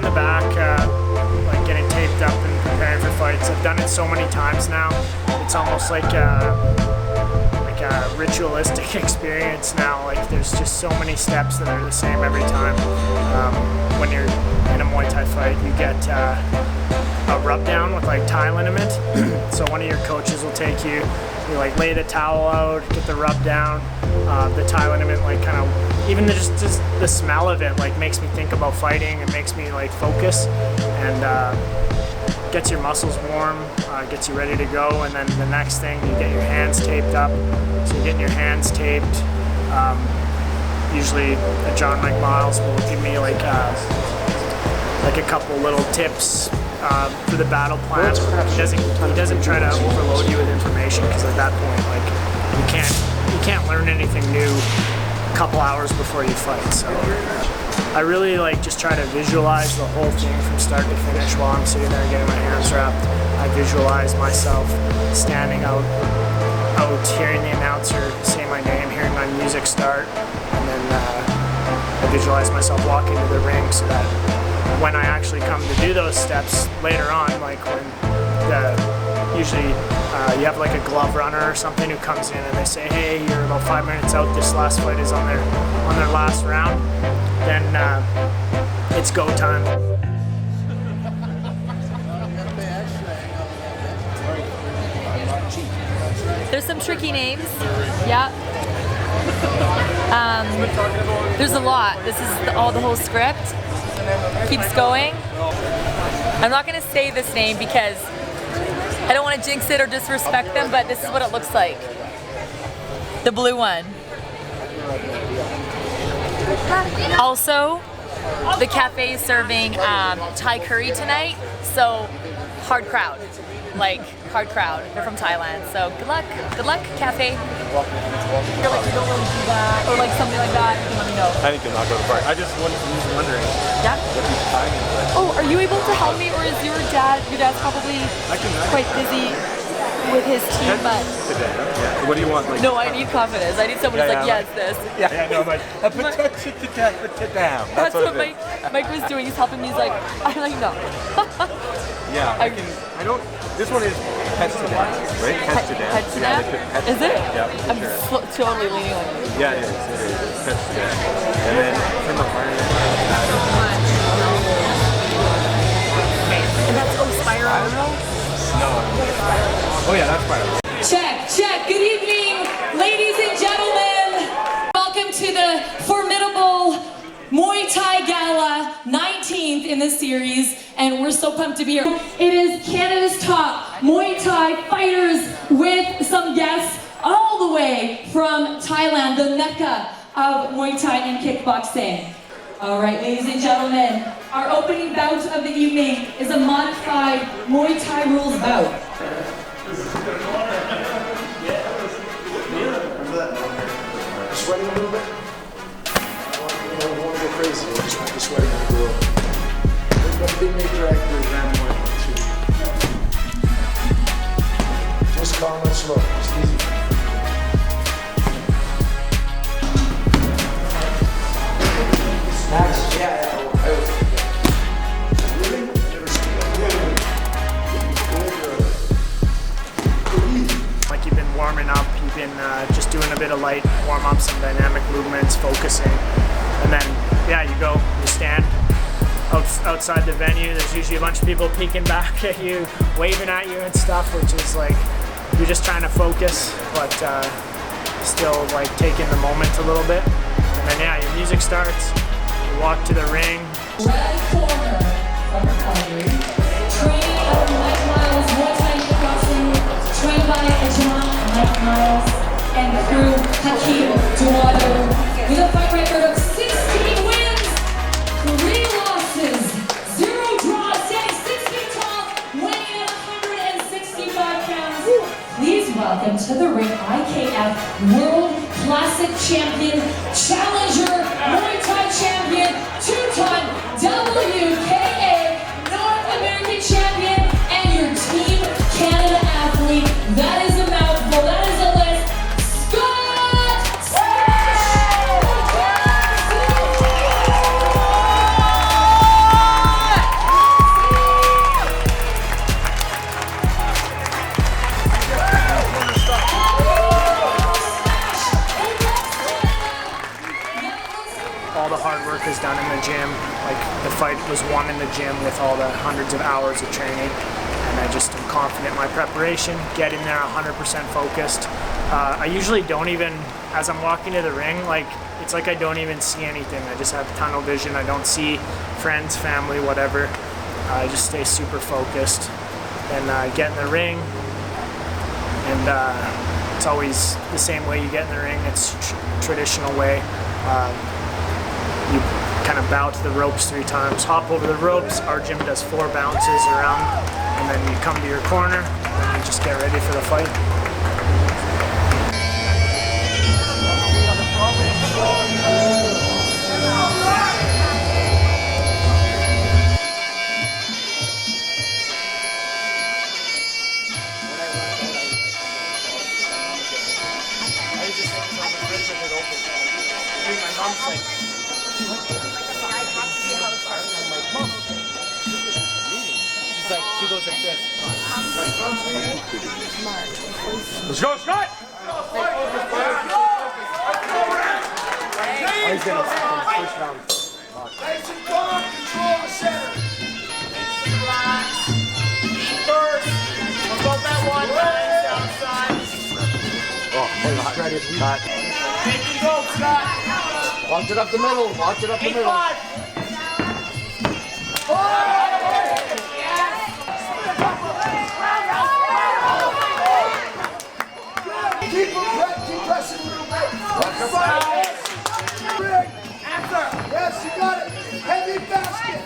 in the back, like getting taped up and preparing for fights. I've done it so many times now. It's almost like a ritualistic experience now. Like there's just so many steps that are the same every time. When you're in a Muay Thai fight, you get a rub down with like Thai liniment. So one of your coaches will take you, you like lay the towel out, get the rub down. The Thai liniment, like kind of, even just the smell of it, like makes me think about fighting. It makes me like focus and gets your muscles warm, gets you ready to go. And then the next thing, you get your hands taped up. So you're getting your hands taped. Usually John Miles will give me like a couple little tips for the battle plan. He doesn't try to overload you with information, because at that point, like you can't learn anything new a couple hours before you fight. So I really like just try to visualize the whole thing from start to finish while I'm sitting there getting my hands wrapped. I visualize myself standing out, hearing the announcer say my name, hearing my music start, and then I visualize myself walking to the ring, so that when I actually come to do those steps later on, like when usually you have like a glove runner or something who comes in and they say, hey, you're about 5 minutes out, this last fight is on their last round, then it's go time. There's some tricky names. Yeah. There's a lot. This is the whole script. Keeps going. I'm not going to say this name because I don't want to jinx it or disrespect them, but this is what it looks like. The blue one. Also, the cafe is serving Thai curry tonight, so hard crowd. Like, hard crowd. They're from Thailand, so good luck. Good luck, cafe. You're like, you don't really do that, or like something like that, you can let me know. I think you'll not go to the park. I just was wondering. Yeah? What he's timing is. Oh, are you able to help me, or is your dad's probably quite busy with his team, but... Yeah. What do you want? Like, no, I need confidence. I need someone who's like, yes, this. Yeah, no, like, put it down. That's what Mike was doing. He's helping me. He's like, I'm like, no. Yeah, I don't... This one is Pets to Dance, right? Pets to Dance. Pets to Dance? Is it? Yeah, I'm totally leaning on you. Yeah, it is. Pets to Dance. And then from the fire. And that's Spiral? No. Oh yeah, that's Spiral. Check. Good evening, ladies and gentlemen. Welcome to the formidable Muay Thai Gala, 19th in the series, and we're so pumped to be here. It is Canada's top Muay Thai fighters with some guests all the way from Thailand, the mecca of Muay Thai and kickboxing. All right, ladies and gentlemen, our opening bout of the evening is a modified Muay Thai rules bout. Sweating a little bit? I don't want to go crazy, I just want to be sweating a little. But they may drag the round 1 and 2. Just calm and slow, just easy. Max, yeah, I was. Really? I've never seen that. Like you've been warming up, you've been just doing a bit of light warm-ups and dynamic movements, focusing, and then you stand outside the venue. There's usually a bunch of people peeking back at you, waving at you and stuff, which is like you're just trying to focus, but still like taking the moment a little bit. And then your music starts. You walk to the ring. Red corner from Calgary, training of Mike Miles, Muay Thai kickboxing, trained by Mike Miles and crew Hakeem Duwado, with a fight record of 16 wins, 3 losses, 0 draws, standing 6 feet tall, weighing in 165 pounds. Please welcome to the ring IKF World Classic Champion, Challenger, Muay Thai Champion, 2-time WKA North American Champion, and your Team Canada athlete. That is a mouthful. That is a list. Scott Smash! was won in the gym with all the hundreds of hours of training. And I just am confident in my preparation, get in there 100% focused. I usually don't even, as I'm walking to the ring, like it's like I don't even see anything. I just have tunnel vision. I don't see friends, family, whatever. I just stay super focused and get in the ring. And it's always the same way you get in the ring. It's traditional way. You kind of bow to the ropes 3 times, hop over the ropes. Our gym does 4 bounces around, and then you come to your corner and you just get ready for the fight. She goes like this. Let's go, Scott! He's gonna first round. Nice and calm, control the center. First, about that one outside. Oh, ready. Scott. Take it go, Scott. Watch it up the middle. Watch it up the middle. 8-5. Keep pressing a little bit. Yes, you got it. Heavy basket.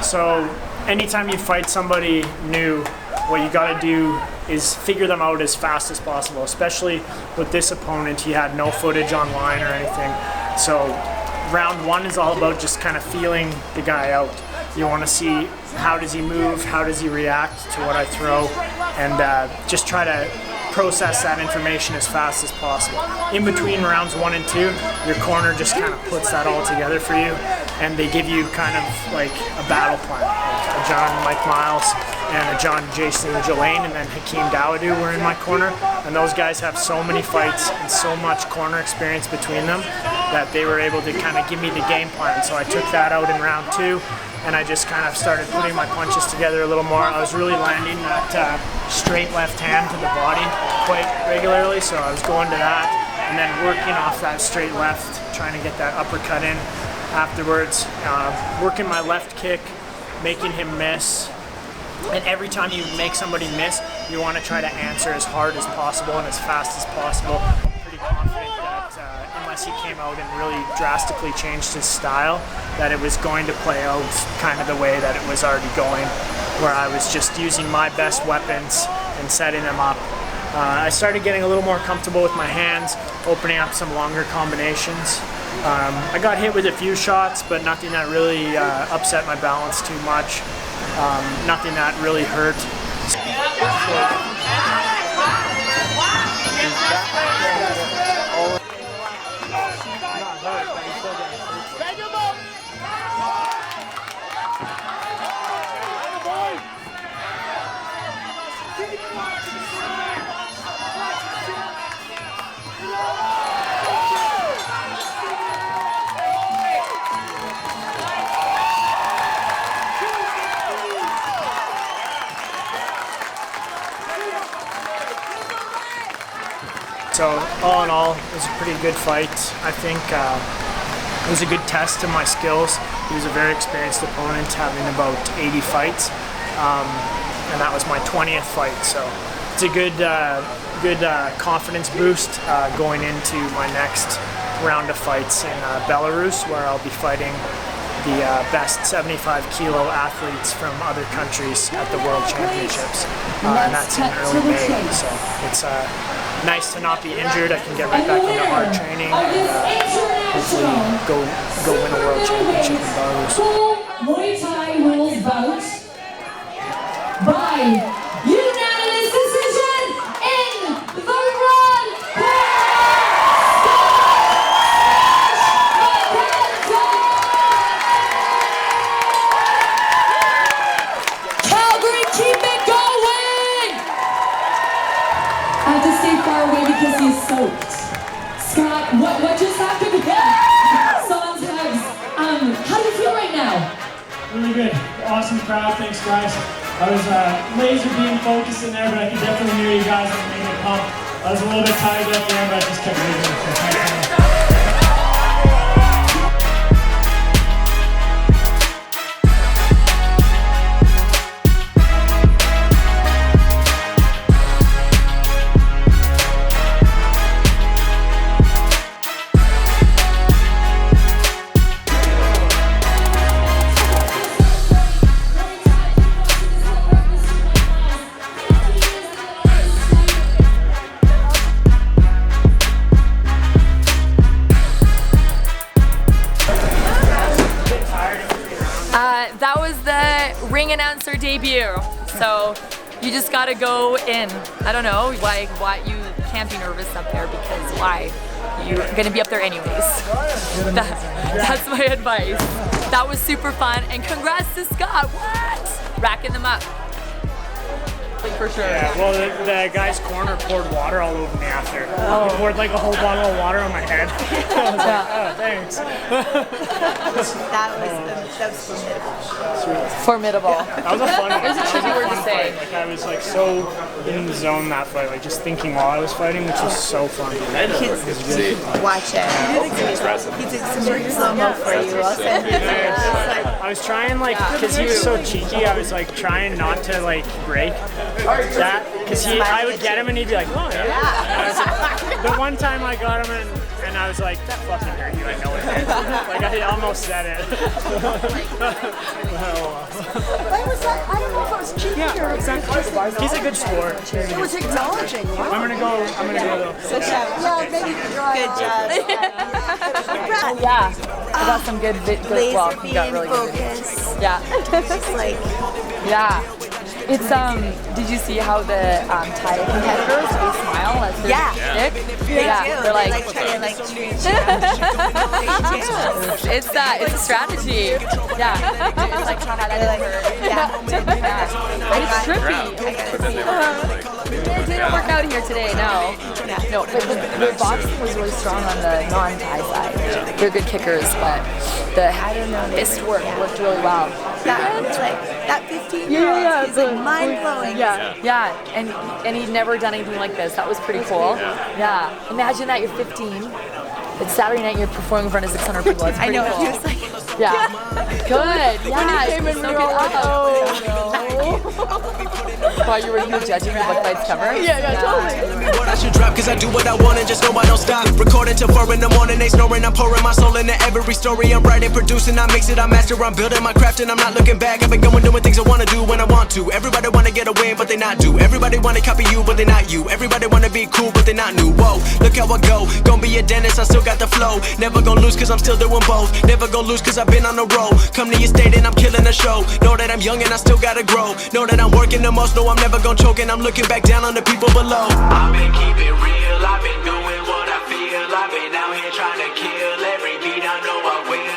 So anytime you fight somebody new, what you got to do is figure them out as fast as possible, especially with this opponent. He had no footage online or anything. So round 1 is all about just kind of feeling the guy out. You want to see how does he move, how does he react to what I throw, and just try to process that information as fast as possible. In between rounds 1 and 2, your corner just kind of puts that all together for you, and they give you kind of like a battle plan. Like a John Mike Miles and a John Jason Jolane, and then Hakeem Dawodu were in my corner, and those guys have so many fights and so much corner experience between them that they were able to kind of give me the game plan. So I took that out in round 2, and I just kind of started putting my punches together a little more. I was really landing that straight left hand to the body quite regularly, so I was going to that and then working off that straight left, trying to get that uppercut in afterwards, working my left kick, making him miss. And every time you make somebody miss, you want to try to answer as hard as possible and as fast as possible. I'm pretty confident that unless he came out and really drastically changed his style, that it was going to play out kind of the way that it was already going, where I was just using my best weapons and setting them up. I started getting a little more comfortable with my hands, opening up some longer combinations. I got hit with a few shots, but nothing that really upset my balance too much. Nothing that really hurt. So all in all, it was a pretty good fight. I think it was a good test of my skills. He was a very experienced opponent, having about 80 fights, and that was my 20th fight. So it's a good confidence boost going into my next round of fights in Belarus, where I'll be fighting the best 75 kilo athletes from other countries at the World Championships, and that's in early May. So it's nice to not be injured. I can get right back into hard training and hopefully go win a World Championship in Belarus. Full Muay Thai rules bout by unanimous decision in the run. Really good. Awesome crowd. Thanks, guys. I was laser beam focused in there, but I could definitely hear you guys and make it pump. I was a little bit tired at the end, but I just kept moving. So thanks, that was the ring announcer debut. So you just gotta go in. I don't know, like why you can't be nervous up there because why? You're gonna be up there anyways. That's my advice. That was super fun and congrats to Scott. What? Racking them up. Like for sure. Yeah, well, the guy's corner poured water all over me after. He poured like a whole bottle of water on my head. I was like, oh, thanks. That was Formidable. That was a fun one. It was a tricky word to say. Like I was like so in the zone that fight, like just thinking while I was fighting, which was so fun. watch it. He did some slow-mo for you. I'll send it to you. I was trying like, because he was so cheeky, I was like trying not to like break that, because I would get him and he'd be like, oh yeah. And I was like, the one time I got him and I was like, that fucking hurt you, I know it did. Like I almost said it. Why was that? I don't know if it was cheating or Exactly. He's a good sport. it was acknowledging. Wow. I'm gonna go though. Yeah, maybe Good job. Yeah, I got some good, well, Laser you got beam really good focus. Yeah. Just like Yeah. It's did you see how the Thai competitors, they smile as their stick? they Yeah, do. they're like, try to like treat it's a strategy. Yeah. It's like, haha, that didn't hurt. Yeah. And it's trippy. It didn't work out here today, no. No, but the boxing was really strong on the non-Thai side. They're good kickers, but the fist work worked really well. That was like that 15-year-old. He's like mind-blowing. Yeah, and he'd never done anything like this. That was pretty cool. Yeah. Imagine that you're 15. It's Saturday night and you're performing in front of 600 people. It's pretty I know. cool. He was like, Yeah. Good. Yeah. came in, So we good. were all like, While you were judging the book bites cover? Yeah, totally. What I should drop, cause I do what I want and just know I don't stop. Recording till 4 in the morning, they snoring. I'm pouring my soul into every story. I'm writing, producing, I mix it, I master. I'm building my craft and I'm not looking back. I've been going doing things I wanna do when I want to. Everybody wanna get away, but they not do. Everybody wanna copy you, but they not you. Everybody wanna be cool, but they not new. Whoa, look how I go. Gonna be a dentist, I still got the flow. Never gonna lose cause I'm still doing both. Never gonna lose cause I've been on the road. Come to your state and I'm killing the show. Know that I'm young and I still gotta grow. Know that I'm working the most, know I'm never gonna choke. And I'm looking back down on the people below. I've been keeping real, I've been doing what I feel. I've been out here trying to kill every beat, I know I will.